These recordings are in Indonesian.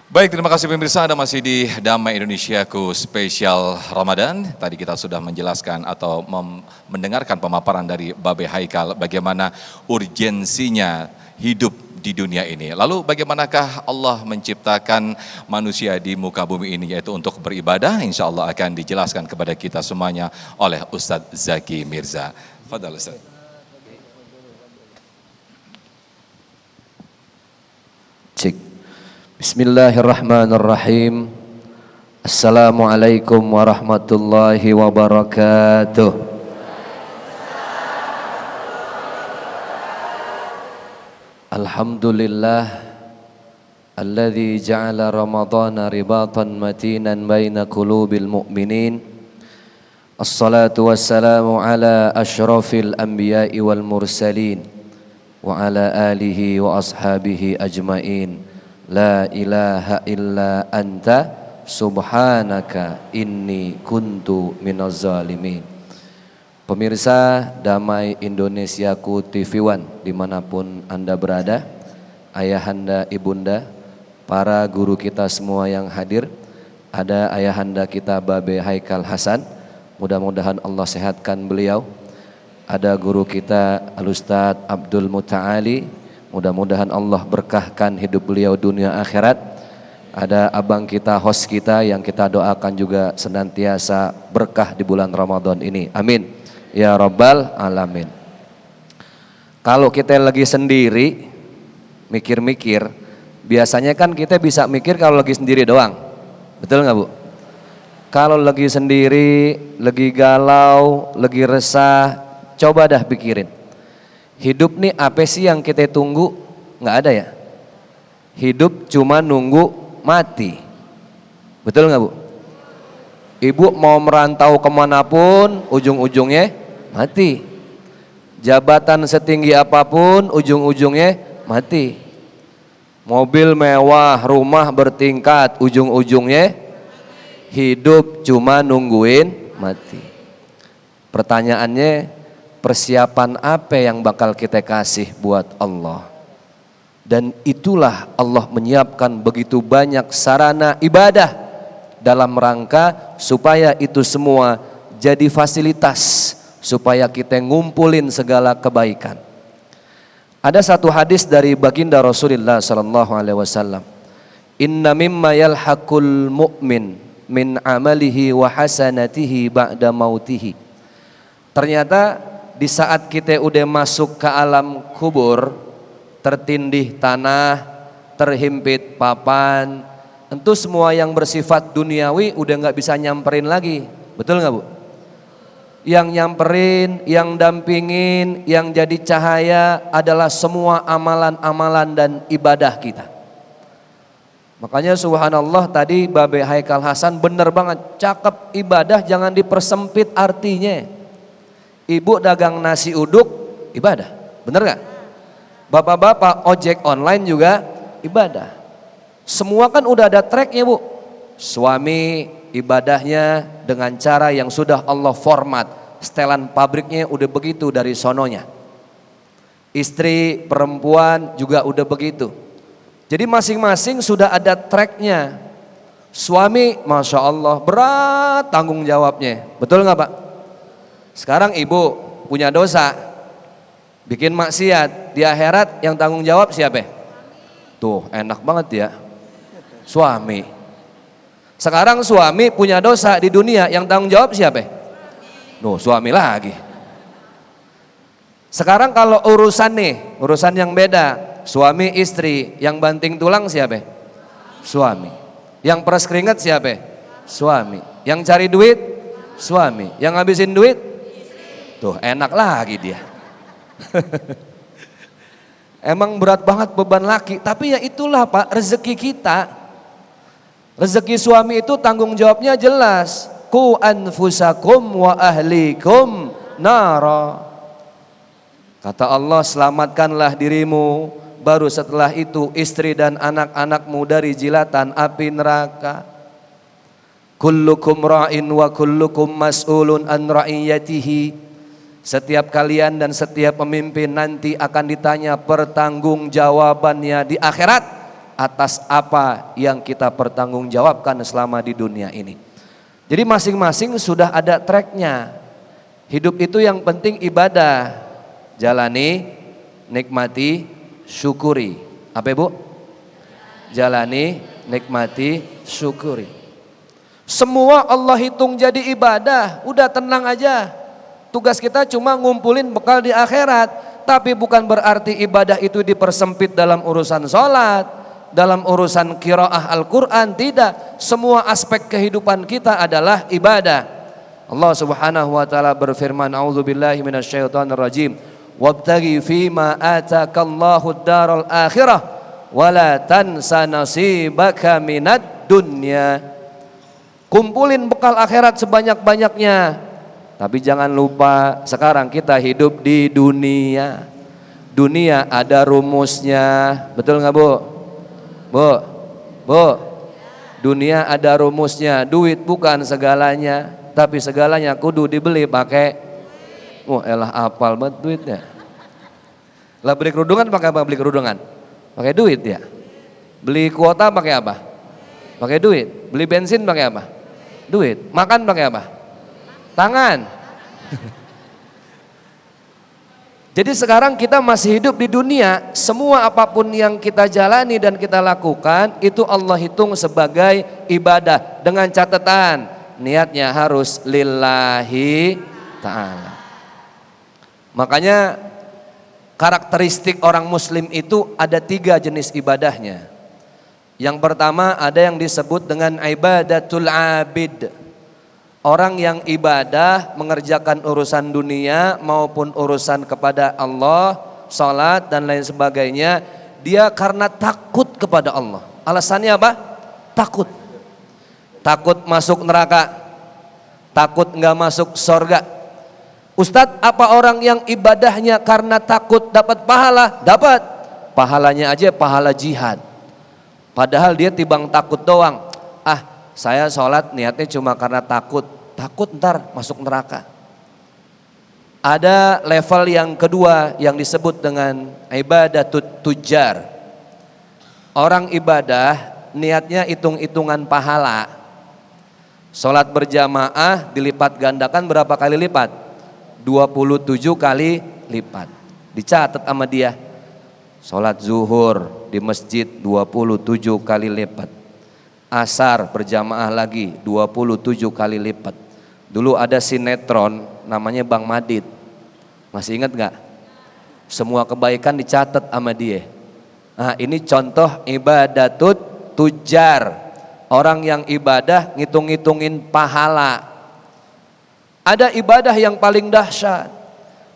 Baik, terima kasih pemirsa, Anda masih di Damai Indonesiaku spesial Ramadan. Tadi kita sudah menjelaskan atau mendengarkan pemaparan dari Babe Haikal bagaimana urgensinya hidup di dunia ini. Lalu bagaimanakah Allah menciptakan manusia di muka bumi ini, yaitu untuk beribadah? Insya Allah akan dijelaskan kepada kita semuanya oleh Ustadz Zaki Mirza. Fadal Ustadz. Cik. Bismillahirrahmanirrahim. Assalamualaikum warahmatullahi wabarakatuh. Alhamdulillah alladzi ja'ala ramadhana ribatan matinan baina qulubil mu'minin. Assalatu wassalamu ala asyrafil anbiya'i wal mursalin wa ala alihi wa ashabihi ajmain. La ilaha illa anta subhanaka inni kuntu minaz zalimin. Pemirsa Damai Indonesiaku TV One dimanapun Anda berada, ayahanda, ibunda, para guru kita semua yang hadir, ada ayahanda kita Babe Haikal Hasan, mudah-mudahan Allah sehatkan beliau. Ada guru kita Al-Ustadz Abdul Muta'ali, mudah-mudahan Allah berkahkan hidup beliau dunia akhirat. Ada abang kita, host kita yang kita doakan juga senantiasa berkah di bulan Ramadan ini. Amin. Ya Rabbal Alamin. Kalau kita lagi sendiri, mikir-mikir, biasanya kan kita bisa mikir kalau lagi sendiri doang. Betul nggak Bu? Kalau lagi sendiri, lagi galau, lagi resah, coba dah pikirin. Hidup nih apa sih yang kita tunggu? Nggak ada ya. Hidup cuma nunggu mati. Betul nggak Bu? Ibu mau merantau kemanapun, ujung-ujungnya mati. Jabatan setinggi apapun, ujung-ujungnya mati. Mobil mewah, rumah bertingkat, ujung-ujungnya hidup cuma nungguin mati. Pertanyaannya, persiapan apa yang bakal kita kasih buat Allah? Dan itulah Allah menyiapkan begitu banyak sarana ibadah dalam rangka supaya itu semua jadi fasilitas supaya kita ngumpulin segala kebaikan. Ada satu hadis dari baginda Rasulullah sallallahu alaihi wasallam. Inna mimma yalhaqul mu'min min amalihi wa hasanatihi ba'da mautihi. Ternyata di saat kita udah masuk ke alam kubur, tertindih tanah, terhimpit papan, tentu semua yang bersifat duniawi udah nggak bisa nyamperin lagi. Betul nggak Bu? Yang nyamperin, yang dampingin, yang jadi cahaya adalah semua amalan-amalan dan ibadah kita. Makanya subhanallah tadi Babe Haikal Hasan bener banget, cakep. Ibadah jangan dipersempit artinya. Ibu dagang nasi uduk, ibadah, bener gak? Bapak-bapak ojek online juga ibadah. Semua kan udah ada tracknya Bu. Suami ibadahnya dengan cara yang sudah Allah format, setelan pabriknya udah begitu dari sononya. Istri perempuan juga udah begitu. Jadi masing-masing sudah ada tracknya. Suami Masya Allah berat tanggung jawabnya, betul gak Pak? Sekarang ibu punya dosa, bikin maksiat, di akhirat yang tanggung jawab siapa? Tuh enak banget ya, suami. Sekarang suami punya dosa di dunia, yang tanggung jawab siapa? Tuh suami lagi. Sekarang kalau urusan nih, urusan yang beda, suami istri, yang banting tulang siapa? Suami. Yang peras keringat siapa? Suami. Yang cari duit? Suami. Yang ngabisin duit? Tuh enak lagi dia. Emang berat banget beban laki, tapi ya itulah Pak rezeki kita. Rezeki suami itu tanggung jawabnya jelas. Qu anfusakum wa ahlikum nara. Kata Allah, selamatkanlah dirimu, baru setelah itu istri dan anak-anakmu dari jilatan api neraka. Kullukum ra'in wa kullukum mas'ulun an ra'iyatihi. Setiap kalian dan setiap pemimpin nanti akan ditanya pertanggungjawabannya di akhirat. atas apa yang kita pertanggungjawabkan selama di dunia ini. Jadi masing-masing sudah ada tracknya. Hidup itu yang penting ibadah. Jalani, nikmati, syukuri. Apa Ibu? Jalani, nikmati, syukuri. Semua Allah hitung jadi ibadah. Udah tenang aja. Tugas kita cuma ngumpulin bekal di akhirat. Tapi bukan berarti ibadah itu dipersempit dalam urusan sholat, dalam urusan qiraah Al-Quran. Tidak. Semua aspek kehidupan kita adalah ibadah. Allah Subhanahu wa taala berfirman, a'udzubillahi minasyaitonir rajim. Wabtaghi fima atakallahu ad-daral akhirah wa la tansa nasibaka minad dunya. Kumpulin bekal akhirat sebanyak-banyaknya. Tapi jangan lupa sekarang kita hidup di dunia. Dunia ada rumusnya. Betul nggak Bu? Bu, dunia ada rumusnya. Duit bukan segalanya, tapi segalanya kudu dibeli pakai. Elah apal banget duitnya. Lah beli kerudungan pakai apa? Beli kerudungan pakai duit ya. Beli kuota pakai apa? Pakai duit. Beli bensin pakai apa? Duit. Makan pakai apa? Tangan. Jadi sekarang kita masih hidup di dunia, semua apapun yang kita jalani dan kita lakukan itu Allah hitung sebagai ibadah dengan catatan niatnya harus lillahi ta'ala. Makanya karakteristik orang muslim itu ada 3 jenis ibadahnya. Yang pertama ada yang disebut dengan ibadatul abid. Orang yang ibadah mengerjakan urusan dunia maupun urusan kepada Allah, salat dan lain sebagainya, dia karena takut kepada Allah. Alasannya apa? Takut. Takut masuk neraka, takut nggak masuk surga. Ustadz, apa orang yang ibadahnya karena takut dapat pahala? Dapat. Pahalanya aja pahala jihad. Padahal dia tibang takut doang. Saya sholat niatnya cuma karena takut ntar masuk neraka. Ada level yang kedua yang disebut dengan ibadatut tujar. Orang ibadah niatnya hitung-hitungan pahala. Sholat berjamaah dilipat gandakan berapa kali lipat? 27 kali lipat. Dicatat sama dia. Sholat zuhur di masjid 27 kali lipat. Asar berjamaah lagi 27 kali lipat. Dulu ada sinetron namanya Bang Madid. Masih ingat gak? Semua kebaikan dicatat sama dia. Nah ini contoh ibadatut tujar. Orang yang ibadah ngitung-ngitungin pahala. Ada ibadah yang paling dahsyat.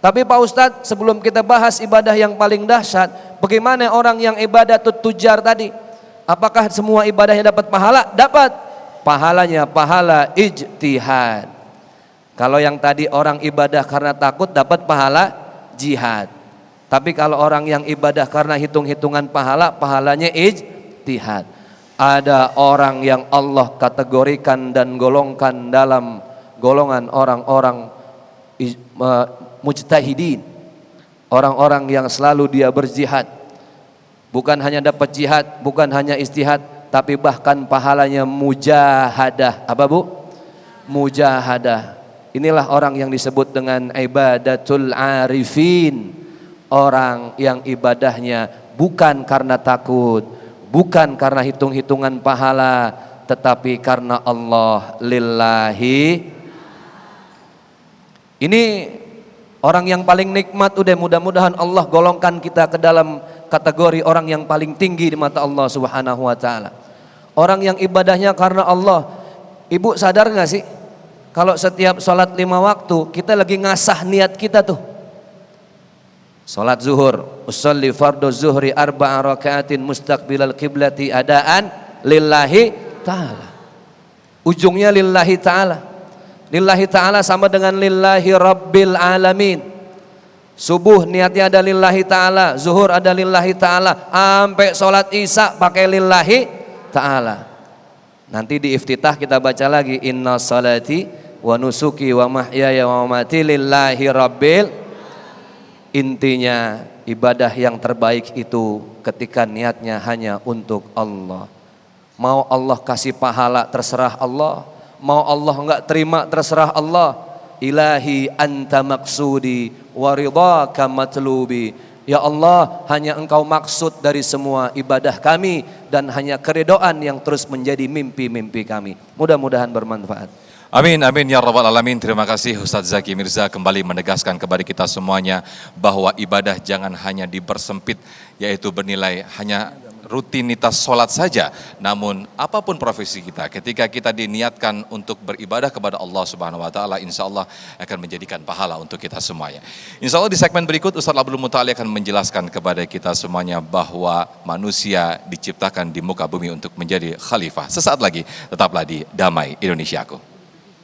Tapi Pak Ustadz, sebelum kita bahas ibadah yang paling dahsyat, bagaimana orang yang ibadatut tujar tadi? Apakah semua ibadahnya dapat pahala? Dapat. Pahalanya pahala ijtihad. Kalau yang tadi orang ibadah karena takut dapat pahala jihad. Tapi kalau orang yang ibadah karena hitung-hitungan pahala, pahalanya ijtihad. Ada orang yang Allah kategorikan dan golongkan dalam golongan orang-orang mujtahidin. Orang-orang yang selalu dia berjihad. Bukan hanya dapat jihad, bukan hanya istihad, tapi bahkan pahalanya mujahadah. Apa Bu? Mujahadah. Inilah orang yang disebut dengan ibadatul arifin. Orang yang ibadahnya bukan karena takut, bukan karena hitung-hitungan pahala, tetapi karena Allah lillahi. Ini orang yang paling nikmat. Udah mudah-mudahan Allah golongkan kita ke dalam kategori orang yang paling tinggi di mata Allah Subhanahu wa taala. Orang yang ibadahnya karena Allah. Ibu sadar gak sih kalau setiap sholat 5 waktu kita lagi ngasah niat kita tuh. Sholat zuhur, usolli fardu zuhri arba'a raka'atin mustaqbilal qiblati adaan lillahi ta'ala. Ujungnya lillahi ta'ala. Lillahi ta'ala sama dengan lillahi rabbil alamin. Subuh niatnya ada lillahi ta'ala, zuhur ada lillahi ta'ala, sampai sholat isya pakai lillahi ta'ala. Nanti di iftitah kita baca lagi, inna salati wa nusuki wa mahyaya wa mamati lillahi rabbil. Intinya ibadah yang terbaik itu ketika niatnya hanya untuk Allah. Mau Allah kasih pahala terserah Allah, mau Allah enggak terima terserah Allah. Ilahi anta maksudi wa ridhaka matlubi. Ya Allah, hanya Engkau maksud dari semua ibadah kami dan hanya keridhaan yang terus menjadi mimpi-mimpi kami. Mudah-mudahan bermanfaat. Amin, amin ya rabbal alamin. Terima kasih Ustadz Zaki Mirza kembali menegaskan kepada kita semuanya bahwa ibadah jangan hanya dipersempit, yaitu bernilai hanya rutinitas sholat saja. Namun apapun profesi kita, ketika kita diniatkan untuk beribadah kepada Allah Subhanahu Wa Taala, insya Allah akan menjadikan pahala untuk kita semuanya. Insya Allah di segmen berikut Ustadz Abdul Mutali akan menjelaskan kepada kita semuanya bahwa manusia diciptakan di muka bumi untuk menjadi khalifah. Sesaat lagi tetaplah di Damai Indonesiaku.